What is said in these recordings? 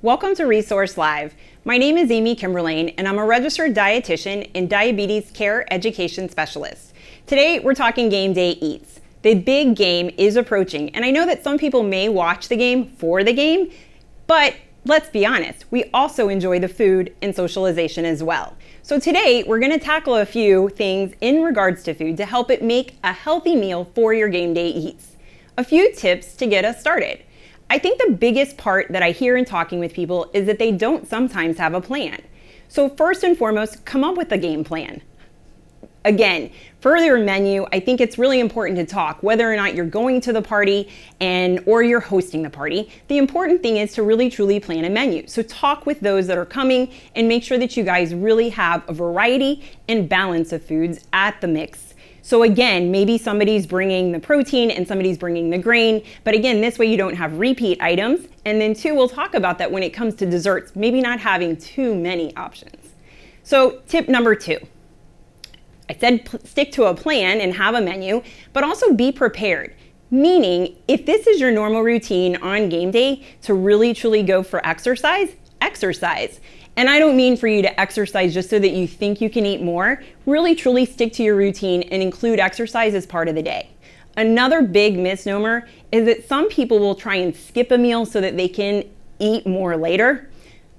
Welcome to Resource Live. My name is Amy Kimberlane, and I'm a registered dietitian and diabetes care education specialist. Today, we're talking game day eats. The big game is approaching, and I know that some people may watch the game for the game, but let's be honest, we also enjoy the food and socialization as well. So today, we're gonna tackle a few things in regards to food to help it make a healthy meal for your game day eats. A few tips to get us started. I think the biggest part that I hear in talking with people is that they don't sometimes have a plan. So first and foremost, come up with a game plan. Again, for your menu, I think it's really important to talk whether or not you're going to the party or you're hosting the party. The important thing is to really truly plan a menu. So talk with those that are coming and make sure that you guys really have a variety and balance of foods at the mix. So again, maybe somebody's bringing the protein and somebody's bringing the grain, but again, this way you don't have repeat items. And then two, we'll talk about that when it comes to desserts, maybe not having too many options. So tip number 2, I said stick to a plan and have a menu, but also be prepared. Meaning, if this is your normal routine on game day to really truly go for exercise, exercise. And I don't mean for you to exercise just so that you think you can eat more. Really truly stick to your routine and include exercise as part of the day. Another big misnomer is that some people will try and skip a meal so that they can eat more later.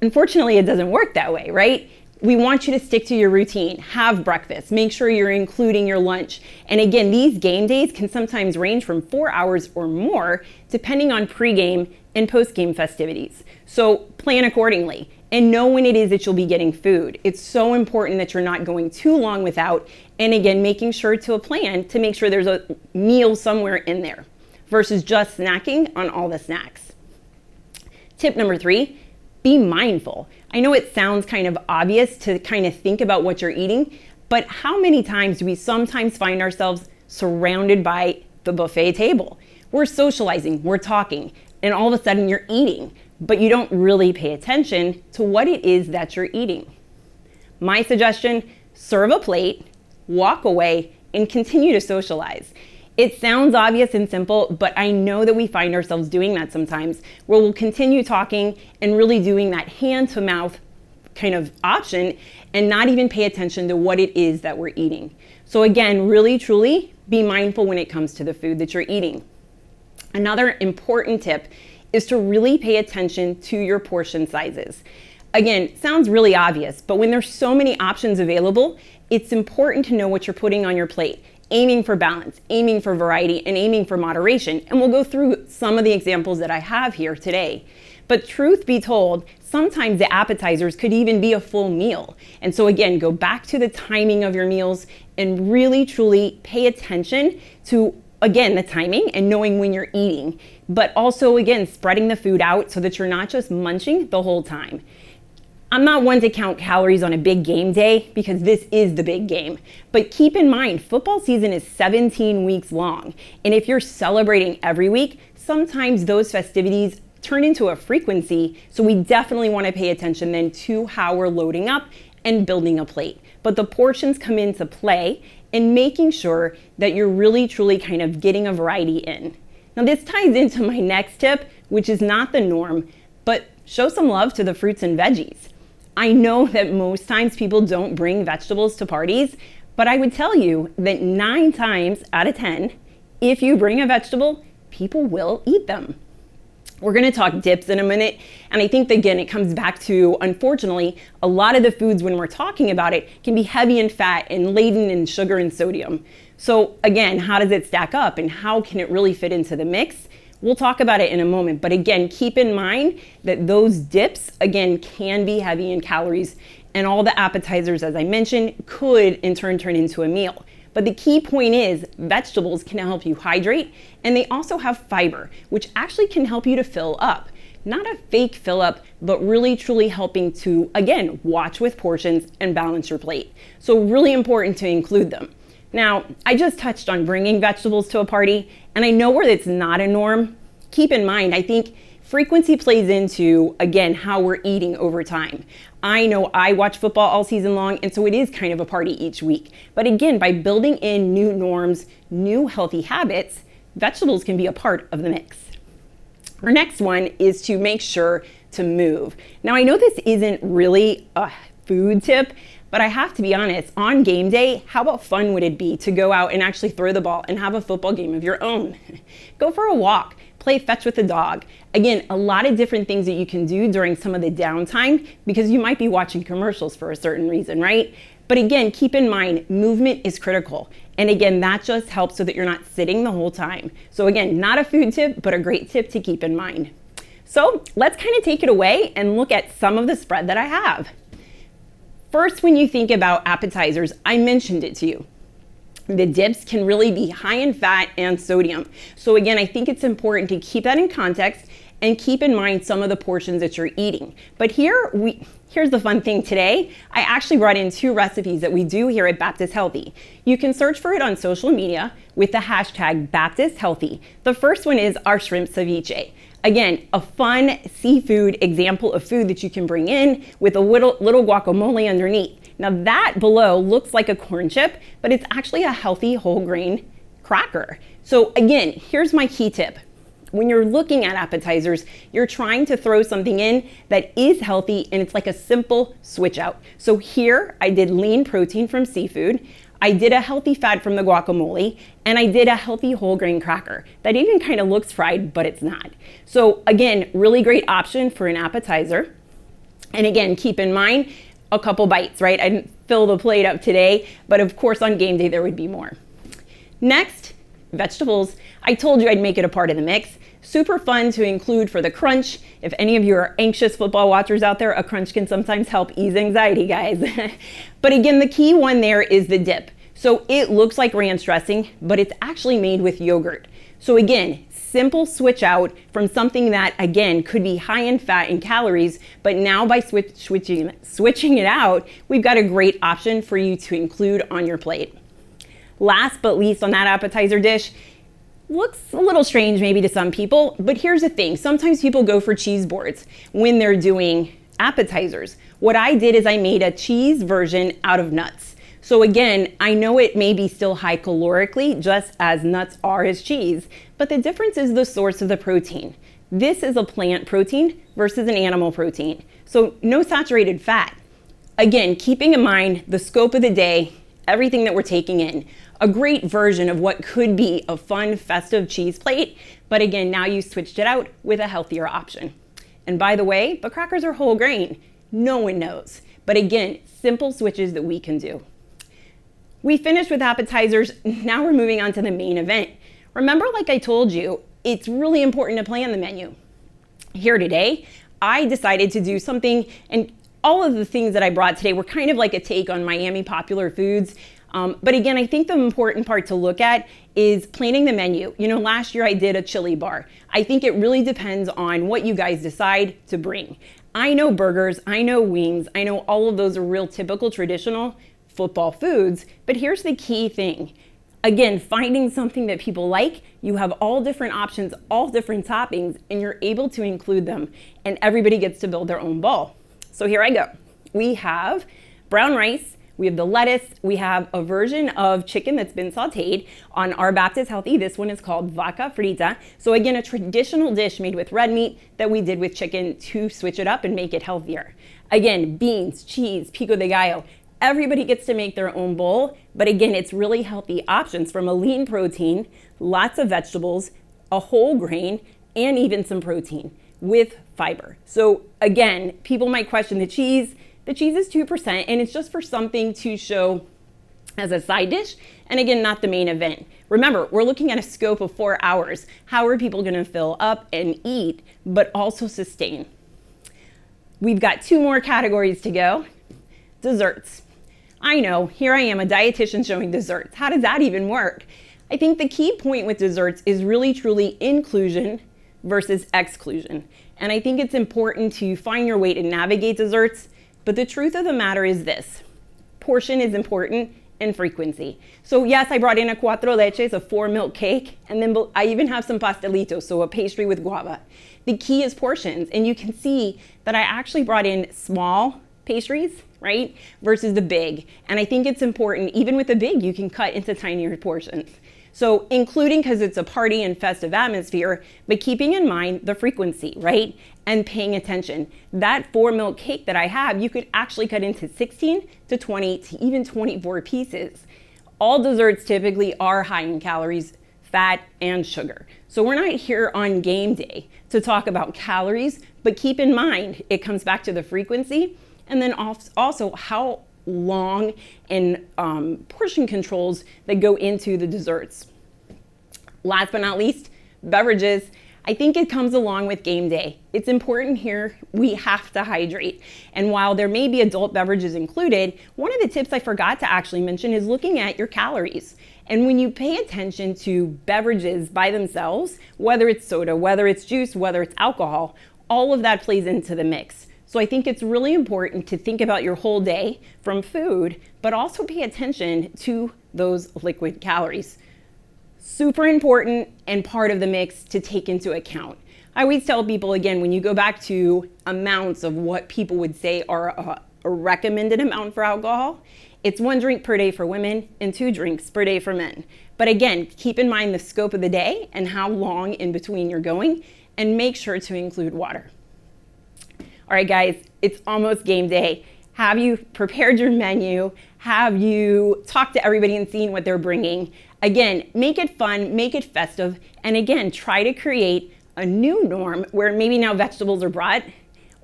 Unfortunately, it doesn't work that way, right? We want you to stick to your routine, have breakfast, make sure you're including your lunch. And again, these game days can sometimes range from 4 hours or more, depending on pregame and postgame festivities. So plan accordingly and know when it is that you'll be getting food. It's so important that you're not going too long without, and again, making sure to a plan to make sure there's a meal somewhere in there versus just snacking on all the snacks. Tip number 3, be mindful. I know it sounds kind of obvious to kind of think about what you're eating, but how many times do we sometimes find ourselves surrounded by the buffet table? We're socializing, we're talking, and all of a sudden you're eating, but you don't really pay attention to what it is that you're eating. My suggestion, serve a plate, walk away, and continue to socialize. It sounds obvious and simple, but I know that we find ourselves doing that sometimes, where we'll continue talking and really doing that hand-to-mouth kind of option and not even pay attention to what it is that we're eating. So again, really truly be mindful when it comes to the food that you're eating. Another important tip is to really pay attention to your portion sizes. Again, sounds really obvious, but when there's so many options available, it's important to know what you're putting on your plate, aiming for balance, aiming for variety, and aiming for moderation. And we'll go through some of the examples that I have here today. But truth be told, sometimes the appetizers could even be a full meal. And so again, go back to the timing of your meals and really truly pay attention to, again, the timing and knowing when you're eating, but also again, spreading the food out so that you're not just munching the whole time. I'm not one to count calories on a big game day because this is the big game. But keep in mind, football season is 17 weeks long. And if you're celebrating every week, sometimes those festivities turn into a frequency. So we definitely want to pay attention then to how we're loading up and building a plate. But the portions come into play in making sure that you're really truly kind of getting a variety in. Now this ties into my next tip, which is not the norm, but show some love to the fruits and veggies. I know that most times people don't bring vegetables to parties, but I would tell you that 9 times out of 10, if you bring a vegetable, people will eat them. We're gonna talk dips in a minute, and I think again, it comes back to, unfortunately, a lot of the foods when we're talking about it can be heavy in fat and laden in sugar and sodium. So again, how does it stack up and how can it really fit into the mix? We'll talk about it in a moment, but again, keep in mind that those dips, again, can be heavy in calories, and all the appetizers, as I mentioned, could in turn turn into a meal. But the key point is vegetables can help you hydrate, and they also have fiber, which actually can help you to fill up. Not a fake fill up, but really truly helping to, again, watch with portions and balance your plate. So really important to include them. Now, I just touched on bringing vegetables to a party, and I know where it's not a norm. Keep in mind, I think frequency plays into, again, how we're eating over time. I know I watch football all season long, and so it is kind of a party each week. But again, by building in new norms, new healthy habits, vegetables can be a part of the mix. Our next one is to make sure to move. Now, I know this isn't really a food tip, but I have to be honest, on game day, how about fun would it be to go out and actually throw the ball and have a football game of your own? Go for a walk, play fetch with the dog. Again, a lot of different things that you can do during some of the downtime because you might be watching commercials for a certain reason, right? But again, keep in mind, movement is critical. And again, that just helps so that you're not sitting the whole time. So again, not a food tip, but a great tip to keep in mind. So let's kind of take it away and look at some of the spread that I have. First, when you think about appetizers, I mentioned it to you. The dips can really be high in fat and sodium. So again, I think it's important to keep that in context and keep in mind some of the portions that you're eating. But here's the fun thing today. I actually brought in 2 recipes that we do here at Baptist Healthy. You can search for it on social media with the hashtag Baptist Healthy. The first one is our shrimp ceviche. Again, a fun seafood example of food that you can bring in with a little guacamole underneath. Now that below looks like a corn chip, but it's actually a healthy whole grain cracker. So again, here's my key tip. When you're looking at appetizers, you're trying to throw something in that is healthy and it's like a simple switch out. So here I did lean protein from seafood. I did a healthy fat from the guacamole, and I did a healthy whole grain cracker that even kind of looks fried, but it's not. So again, really great option for an appetizer. And again, keep in mind, a couple bites, right? I didn't fill the plate up today, but of course on game day there would be more. Next, vegetables. I told you I'd make it a part of the mix. Super fun to include for the crunch. If any of you are anxious football watchers out there, a crunch can sometimes help ease anxiety, guys. But again, the key one there is the dip. So it looks like ranch dressing, but it's actually made with yogurt. So again, simple switch out from something that, again, could be high in fat and calories, but now by switching it out, we've got a great option for you to include on your plate. Last but least on that appetizer dish, looks a little strange maybe to some people, but here's the thing. Sometimes people go for cheese boards when they're doing appetizers. What I did is I made a cheese version out of nuts. So again, I know it may be still high calorically, just as nuts are as cheese, but the difference is the source of the protein. This is a plant protein versus an animal protein. So no saturated fat. Again, keeping in mind the scope of the day, everything that we're taking in, a great version of what could be a fun, festive cheese plate, but again, now you switched it out with a healthier option. And by the way, the crackers are whole grain. No one knows. But again, simple switches that we can do. We finished with appetizers, now we're moving on to the main event. Remember, like I told you, it's really important to plan the menu. Here today, I decided to do something, and all of the things that I brought today were kind of like a take on Miami popular foods. But again, I think the important part to look at is planning the menu. You know, last year I did a chili bar. I think it really depends on what you guys decide to bring. I know burgers, I know wings, I know all of those are real typical traditional football foods, but here's the key thing. Again, finding something that people like, you have all different options, all different toppings, and you're able to include them, and everybody gets to build their own bowl. So here I go. We have brown rice, we have the lettuce, we have a version of chicken that's been sauteed on our Baptist Healthy. This one is called vaca frita. So again, a traditional dish made with red meat that we did with chicken to switch it up and make it healthier. Again, beans, cheese, pico de gallo. Everybody gets to make their own bowl, but again, it's really healthy options from a lean protein, lots of vegetables, a whole grain, and even some protein with fiber. So again, people might question the cheese. The cheese is 2%, and it's just for something to show as a side dish, and again, not the main event. Remember, we're looking at a scope of 4 hours. How are people gonna fill up and eat, but also sustain? We've got 2 more categories to go. Desserts. I know, here I am, a dietitian showing desserts. How does that even work? I think the key point with desserts is really truly inclusion versus exclusion. And I think it's important to find your way to navigate desserts, but the truth of the matter is this. Portion is important and frequency. So yes, I brought in a 4 leches, a 4 milk cake, and then I even have some pastelitos, so a pastry with guava. The key is portions, and you can see that I actually brought in small pastries, right, versus the big. And I think it's important, even with the big, you can cut into tinier portions. So including because it's a party and festive atmosphere, but keeping in mind the frequency, right? And paying attention. That 4 milk cake that I have, you could actually cut into 16 to 20 to even 24 pieces. All desserts typically are high in calories, fat, and sugar. So we're not here on game day to talk about calories, but keep in mind, it comes back to the frequency and then also how long and portion controls that go into the desserts. Last but not least, beverages. I think it comes along with game day. It's important here, we have to hydrate. And while there may be adult beverages included, one of the tips I forgot to actually mention is looking at your calories. And when you pay attention to beverages by themselves, whether it's soda, whether it's juice, whether it's alcohol, all of that plays into the mix. So I think it's really important to think about your whole day from food, but also pay attention to those liquid calories. Super important and part of the mix to take into account. I always tell people, again, when you go back to amounts of what people would say are a recommended amount for alcohol, it's 1 drink per day for women and 2 drinks per day for men. But again, keep in mind the scope of the day and how long in between you're going, and make sure to include water. All right, guys, it's almost game day. Have you prepared your menu? Have you talked to everybody and seen what they're bringing? Again, make it fun, make it festive, and again, try to create a new norm where maybe now vegetables are brought,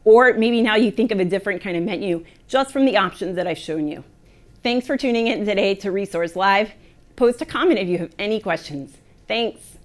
or maybe now you think of a different kind of menu just from the options that I've shown you. Thanks for tuning in today to Resource Live. Post a comment if you have any questions. Thanks.